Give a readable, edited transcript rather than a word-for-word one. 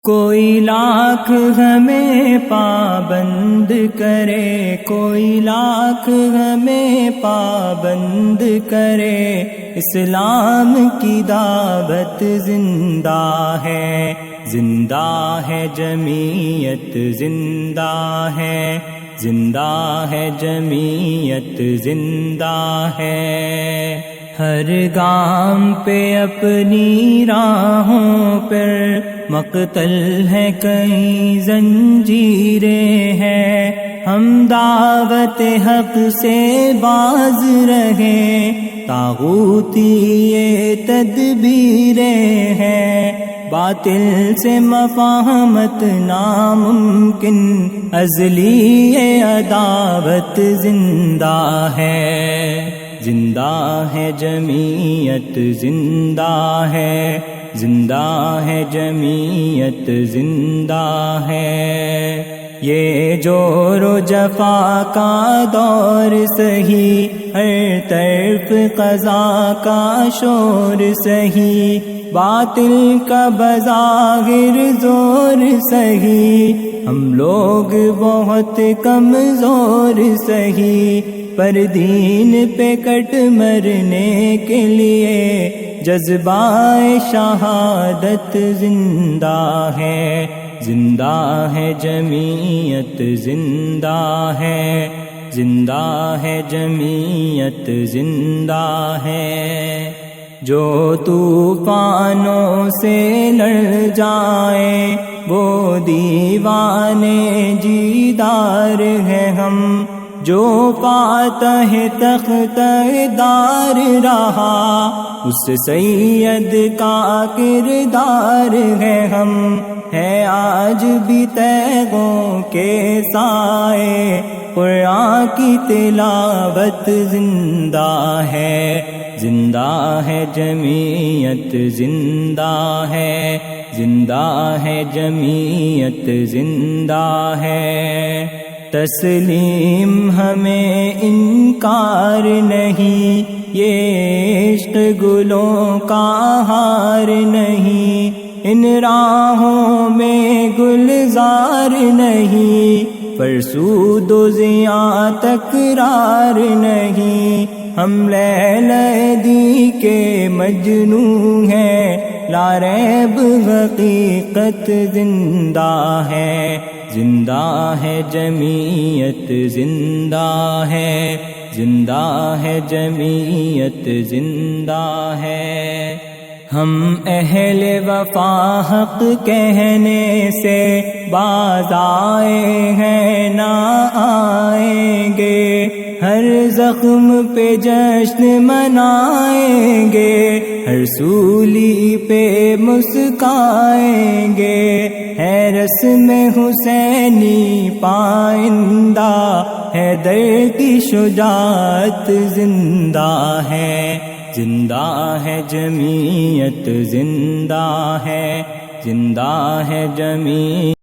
کوئی لاکھ ہمیں پابند کرے، کوئی لاکھ ہمیں پابند کرے، اسلام کی دعوت زندہ ہے، زندہ ہے جمعیت، زندہ ہے، زندہ ہے جمعیت، زندہ ہے۔ ہر گام پہ اپنی راہوں پر مقتل ہے، کئی زنجیریں ہیں، ہم دعوت حق سے باز رہے، طاغوتی یہ تدبیریں ہیں، باطل سے مفاہمت ناممکن، ازلی یہ عداوت زندہ ہے، زندہ ہے جمعیت، زندہ ہے، زندہ ہے جمعیت، زندہ ہے۔ یہ جور و جفا کا دور سہی، ہر طرف قضا کا شور سہی، باطل کا بظاہر زور سہی، ہم لوگ بہت کمزور سہی، پر دین پہ کٹ مرنے کے لیے جذبہ شہادت زندہ ہے، زندہ ہے جمعیت، زندہ ہے، زندہ ہے جمعیت، زندہ ہے۔ جو طوفانوں سے لڑ جائیں وہ دیوانے جیدار ہیں ہم، جو فاتح تخت دار رہا اس سید کا کردار ہے ہم، ہے آج بھی تیغوں کے سائے، قرآن کی تلاوت زندہ ہے، زندہ ہے جمعیت، زندہ ہے، زندہ ہے جمعیت، زندہ ہے۔ تسلیم ہمیں انکار نہیں، یہ عشق گلوں کا ہار نہیں، ان راہوں میں گلزار نہیں، فرسود و زیاں تکرار نہیں، ہم لیلی کے مجنوں ہیں، لا ریب حقیقت زندہ ہے، زندہ ہے جمعیت، زندہ ہے، زندہ ہے جمعیت، زندہ ہے۔ ہم اہل وفا حق کہنے سے باز آئے ہیں، نہ آئیں گے، ہر زخم پہ جشن منائیں گے، ہر سولی پہ مسکائیں گے، ہے رسم حسینی پائندہ، حیدر کی شجاعت زندہ ہے، زندہ ہے جمعیت، زندہ ہے، زندہ ہے جمعیت۔